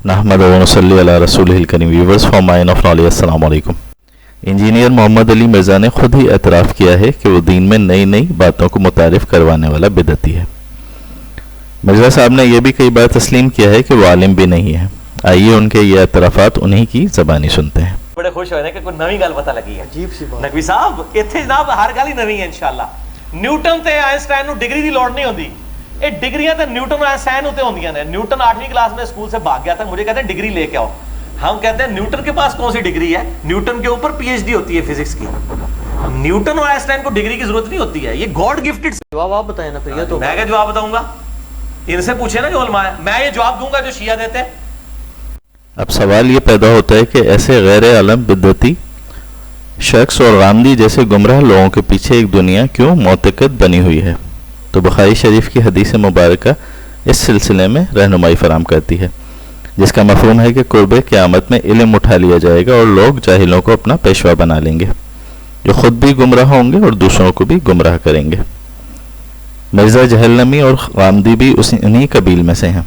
نحمد و نصلی علی رسولہ الکریم. Viewers from mine of knowledge, السلام علیکم. انجینئر محمد علی مرزا نے خود ہی اعتراف کیا ہے کہ وہ دین میں نئی نئی باتوں کو متعارف کروانے والا بدعتی ہے. مرزا صاحب نے یہ بھی کئی بار تسلیم کیا ہے کہ وہ عالم بھی نہیں ہے. آئیے ان کے یہ اعترافات انہی کی زبانی سنتے ہیں. بڑے خوش ہوئے کہ کوئی نئی گل پتہ لگی ہے. عجیب سی بات نقوی صاحب، اتنے جناب ہر گل ہی نئی ہے انشاءاللہ. نیوٹن تے آئنسٹائن نو ڈگری دی لوڑ نہیں ہوندی. یہ ڈگریاں تے نیوٹن اور آئنسٹائن ہوتے ہوندیاں نے. نیوٹن 8ویں کلاس میں اسکول سے بھاگ گیا تھا، مجھے کہتے ہیں ڈگری لے کے آؤ. ہم کہتے ہیں نیوٹن کے پاس کون سی ڈگری ہے؟ نیوٹن کے اوپر پی ایچ ڈی ہوتی ہے فزکس کی. نیوٹن اور آئنسٹائن کو ڈگری کی ضرورت نہیں ہوتی ہے، یہ گاڈ گفٹڈ. جواب آپ بتائیں نا. پھر یہ تو میں کیا جواب بتاؤں گا؟ ان سے پوچھے نا جو علماء ہیں. میں یہ جواب دوں گا جو شیعہ دیتے ہیں. اب سوال یہ پیدا ہوتا ہے کہ ایسے غیر علم بدعتی شخص اور غامدی جیسے گمراہ لوگوں کے پیچھے ایک دنیا کیوں معتقد بنی ہوئی ہے؟ تو بخاری شریف کی حدیث مبارکہ اس سلسلے میں رہنمائی فراہم کرتی ہے، جس کا مفہوم ہے کہ قرب قیامت میں علم اٹھا لیا جائے گا اور لوگ جاہلوں کو اپنا پیشوا بنا لیں گے، جو خود بھی گمراہ ہوں گے اور دوسروں کو بھی گمراہ کریں گے. مرزا جہلمی اور غامدی بھی انہی قبیل میں سے ہیں.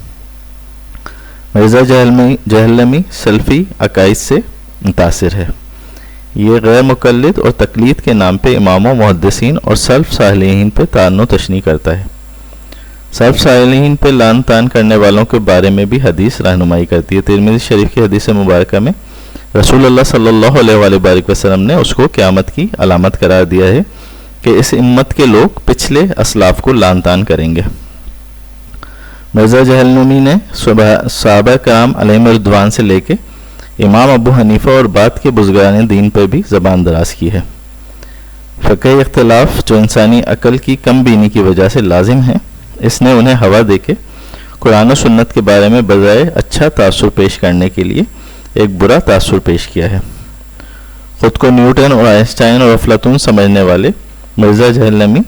مرزا جہلمی سلفی عقائد سے متاثر ہے. یہ غیر مقلد اور تقلید کے نام پہ اماموں، محدثین اور سلف صالحین پہ طعن و تشنیع کرتا ہے. سلف صالحین پہ لعن طعن کرنے والوں کے بارے میں بھی حدیث رہنمائی کرتی ہے. ترمذی شریف کی حدیث مبارکہ میں رسول اللہ صلی اللہ علیہ وآلہ وسلم نے اس کو قیامت کی علامت قرار دیا ہے کہ اس امت کے لوگ پچھلے اسلاف کو لعن طعن کریں گے. مرزا جہلمی نے صحابہ کرام علیہم رضوان سے لے کے امام ابو حنیفہ اور بعد کے بزرگان دین پر بھی زبان دراز کی ہے. فقہی اختلاف جو انسانی عقل کی کم بینی کی وجہ سے لازم ہے، اس نے انہیں ہوا دے کے قرآن و سنت کے بارے میں بجائے اچھا تاثر پیش کرنے کے لیے ایک برا تاثر پیش کیا ہے. خود کو نیوٹن اور آئنسٹائن اور افلاطون سمجھنے والے مرزا جہلمی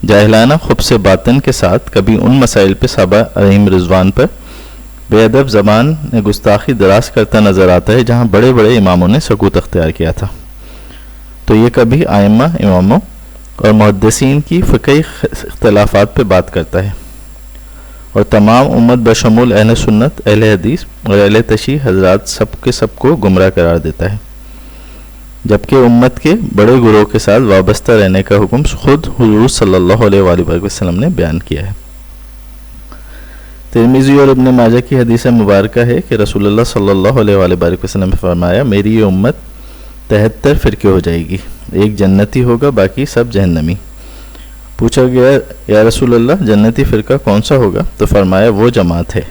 جاہلانہ خبث باطن کے ساتھ کبھی ان مسائل پہ صحابہ علیہم رضوان پر بے ادب زبان گستاخی دراز کرتا نظر آتا ہے جہاں بڑے بڑے اماموں نے سکوت اختیار کیا تھا. تو یہ کبھی ائمہ، اماموں اور محدثین کی فقہی اختلافات پہ بات کرتا ہے اور تمام امت بشمول اہل سنت، اہل حدیث اور اہل تشیع حضرات سب کے سب کو گمراہ قرار دیتا ہے، جبکہ امت کے بڑے گروہ کے ساتھ وابستہ رہنے کا حکم خود حضور صلی اللہ علیہ وآلہ وسلم نے بیان کیا ہے. ترمذی اور ابن ماجہ کی حدیث مبارکہ ہے کہ رسول اللہ صلی اللہ علیہ وآلہ وسلم نے فرمایا، میری یہ امت 73 فرقے ہو جائے گی، ایک جنتی ہوگا، باقی سب جہنمی. پوچھا گیا، یا رسول اللہ جنتی فرقہ کون سا ہوگا؟ تو فرمایا وہ جماعت ہے،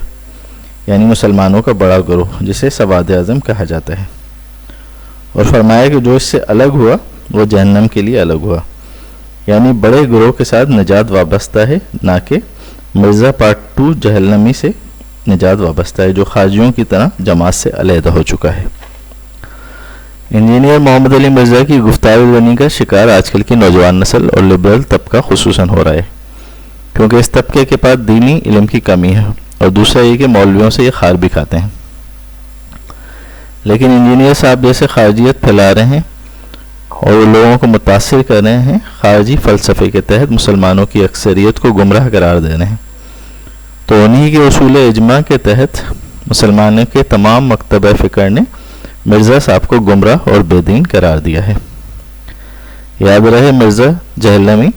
یعنی مسلمانوں کا بڑا گروہ جسے سواد اعظم کہا جاتا ہے. اور فرمایا کہ جو اس سے الگ ہوا وہ جہنم کے لیے الگ ہوا، یعنی بڑے گروہ کے ساتھ نجات وابستہ ہے، نہ کہ مرزا پارٹ 2 جہلمی سے نجات وابستہ ہے جو خارجیوں کی طرح جماعت سے علیحدہ ہو چکا ہے. انجینئر محمد علی مرزا کی گفتار بنی کا شکار آج کل کی نوجوان نسل اور لبرل طبقہ خصوصاً ہو رہا ہے، کیونکہ اس طبقے کے پاس دینی علم کی کمی ہے، اور دوسرا یہ کہ مولویوں سے یہ خار بھی کھاتے ہیں. لیکن انجینئر صاحب جیسے خارجیت پھیلا رہے ہیں اور لوگوں کو متاثر کر رہے ہیں، خارجی فلسفے کے تحت مسلمانوں کی اکثریت کو گمراہ قرار دے رہے ہیں، تو انہی کے اصول اجماع کے تحت مسلمانوں کے تمام مکتبہ فکر نے مرزا صاحب کو گمراہ اور بے دین قرار دیا ہے. یاد رہے، مرزا جہلمی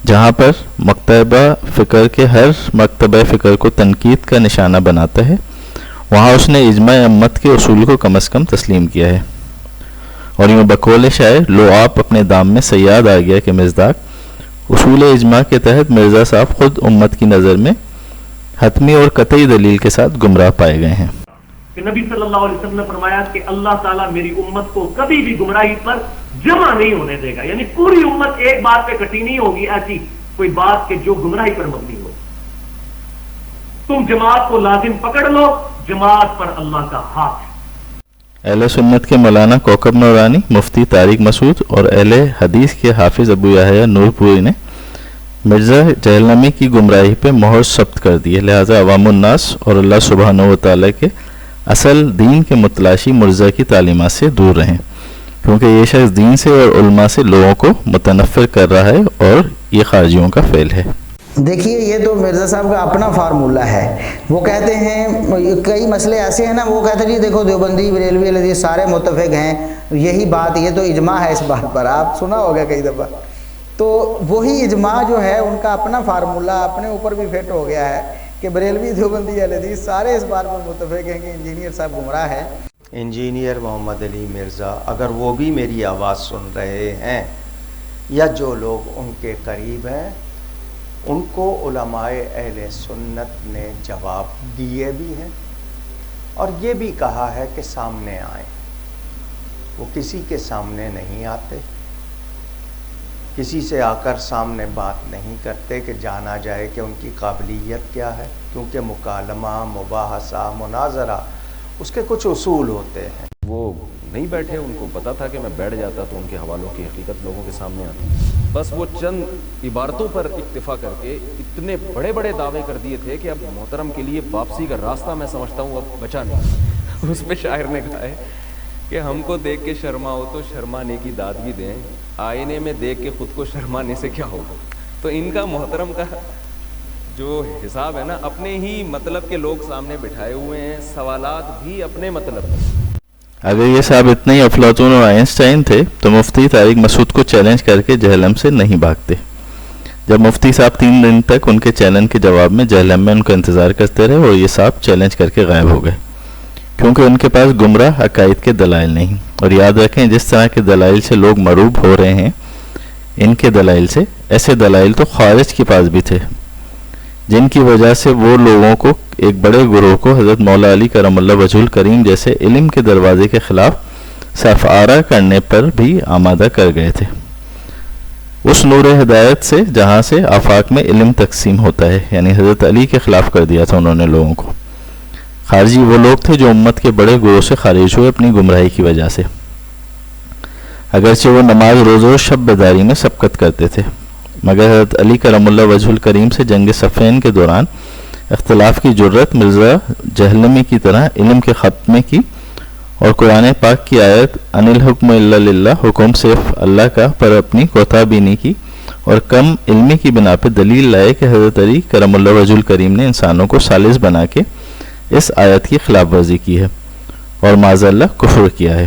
جہاں پر مکتبہ فکر کے ہر مکتبہ فکر کو تنقید کا نشانہ بناتا ہے، وہاں اس نے اجماع امت کے اصول کو کم از کم تسلیم کیا ہے. اور یوں بقول شاعر، لو آپ اپنے دام میں صیاد آ گیا کہ مزداق، اصول اجماع کے تحت مرزا صاحب خود امت کی نظر میں حتمی اور قطعی دلیل کے ساتھ گمراہ پائے گئے ہیں. کہ نبی صلی اللہ علیہ وسلم نے فرمایا کہ اللہ تعالیٰ میری امت کو کبھی بھی گمراہی پر جمع نہیں ہونے دے گا، یعنی پوری امت ایک بات پہ کٹی نہیں ہوگی، ایسی کوئی بات کہ جو گمراہی پر مبنی ہو. تم جماعت کو لازم پکڑ لو، جماعت پر اللہ کا ہاتھ. اہل سنت کے مولانا کوکب نورانی، مفتی طارق مسعود اور اہل حدیث کے حافظ ابو یحییٰ نور پوری نے مرزا جہلمی کی گمراہی پہ مہر ثبت کر دی ہے. لہٰذا عوام الناس اور اللہ سبحانہ و تعالیٰ کے اصل دین کے متلاشی مرزا کی تعلیمات سے دور رہیں، کیونکہ یہ شخص دین سے اور علماء سے لوگوں کو متنفر کر رہا ہے اور یہ خارجیوں کا فعل ہے. دیکھیے یہ تو مرزا صاحب کا اپنا فارمولہ ہے. وہ کہتے ہیں کئی مسئلے ایسے ہیں نا، وہ کہتے ہیں جی دیکھو دیوبندی بریلوی علیہ سارے متفق ہیں، یہی بات، یہ تو اجماع ہے اس بات پر، آپ سنا ہوگا کئی دفعہ. تو وہی اجماع جو ہے ان کا اپنا فارمولہ اپنے اوپر بھی فٹ ہو گیا ہے کہ بریلوی دیوبندی اہل حدیث سارے اس بات پر متفق ہیں کہ انجینئر صاحب گمراہ ہے. انجینئر محمد علی مرزا اگر وہ بھی میری آواز سن رہے ہیں یا جو لوگ ان کے قریب ہیں، ان کو علماء اہل سنت نے جواب دیے بھی ہیں اور یہ بھی کہا ہے کہ سامنے آئیں. وہ کسی کے سامنے نہیں آتے، کسی سے آ کر سامنے بات نہیں کرتے کہ جانا جائے کہ ان کی قابلیت کیا ہے، کیونکہ مکالمہ، مباحثہ، مناظرہ اس کے کچھ اصول ہوتے ہیں. وہ نہیں بیٹھے، ان کو پتا تھا کہ میں بیٹھ جاتا تو ان کے حوالوں کی حقیقت لوگوں کے سامنے آتی. بس وہ چند عبارتوں پر اکتفا کر کے اتنے بڑے بڑے دعوے کر دیے تھے کہ اب محترم کے لیے واپسی کا راستہ میں سمجھتا ہوں اب بچا نہیں. اس پہ شاعر نے کہا ہے کہ ہم کو دیکھ کے شرماؤ تو شرمانے کی داد بھی دیں، آئینے میں دیکھ کے خود کو شرمانے سے کیا ہوگا. تو ان کا محترم کا جو حساب ہے نا، اپنے ہی مطلب کے لوگ سامنے بٹھائے ہوئے ہیں، سوالات بھی اپنے مطلب ہیں. اگر یہ صاحب اتنے ہی افلاطون اور آئنسٹائن تھے تو مفتی طارق مسعود کو چیلنج کر کے جہلم سے نہیں بھاگتے. جب مفتی صاحب 3 دن تک ان کے چیلنج کے جواب میں جہلم میں ان کا انتظار کرتے رہے اور یہ صاحب چیلنج کر کے غائب ہو گئے، کیونکہ ان کے پاس گمراہ عقائد کے دلائل نہیں. اور یاد رکھیں جس طرح کے دلائل سے لوگ مرعوب ہو رہے ہیں ان کے دلائل سے، ایسے دلائل تو خوارج کے پاس بھی تھے، جن کی وجہ سے وہ لوگوں کو، ایک بڑے گروہ کو حضرت مولا علی کرم اللہ وجہ الکریم جیسے علم کے دروازے کے خلاف صف آرا کرنے پر بھی آمادہ کر گئے تھے. اس نور ہدایت سے جہاں سے آفاق میں علم تقسیم ہوتا ہے، یعنی حضرت علی کے خلاف کر دیا تھا انہوں نے لوگوں کو. خارجی وہ لوگ تھے جو امت کے بڑے گروہ سے خارج ہوئے اپنی گمراہی کی وجہ سے، اگرچہ وہ نماز روزہ و شب بیداری میں سبقت کرتے تھے، مگر حضرت علی کرم اللہ وجہ الکریم سے جنگ صفین کے دوران اختلاف کی جرت مرزا جہلمی کی طرح علم کے خاتمے کی اور قرآن پاک کی آیت ان الحکم الا للہ، حکم صرف اللہ کا، پر اپنی کوتا بینی کی اور کم علمی کی بنا پہ دلیل لائے کہ حضرت علی کرم اللہ وجہ الکریم نے انسانوں کو ثالث بنا کے اس آیت کی خلاف ورزی کی ہے اور معاذ اللہ کفر کیا ہے.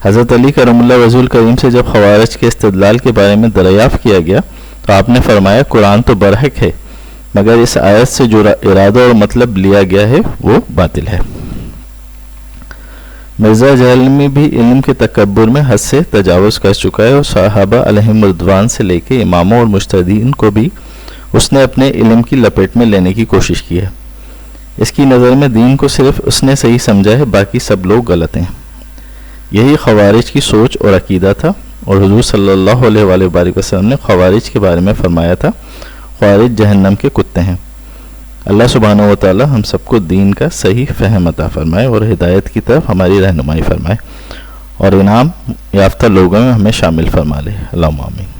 حضرت علی کرم اللہ وجہ الکریم سے جب خوارج کے استدلال کے بارے میں دریافت کیا گیا تو آپ نے فرمایا قرآن تو برحق ہے، مگر اس آیت سے جو ارادہ اور مطلب لیا گیا ہے وہ باطل ہے. مرزا جہلمی بھی علم کے تکبر میں حد سے تجاوز کر چکا ہے اور صحابہ علیہم رضوان سے لے کے اماموں اور مجتہدین کو بھی اس نے اپنے علم کی لپیٹ میں لینے کی کوشش کی ہے. اس کی نظر میں دین کو صرف اس نے صحیح سمجھا ہے، باقی سب لوگ غلط ہیں. یہی خوارج کی سوچ اور عقیدہ تھا، اور حضور صلی اللہ علیہ وآلہ وسلم نے خوارج کے بارے میں فرمایا تھا خوارج جہنم کے کتے ہیں. اللہ سبحانہ و تعالی ہم سب کو دین کا صحیح فہم عطا فرمائے اور ہدایت کی طرف ہماری رہنمائی فرمائے اور انعام یافتہ لوگوں میں ہمیں شامل فرما لے. اللہم آمین.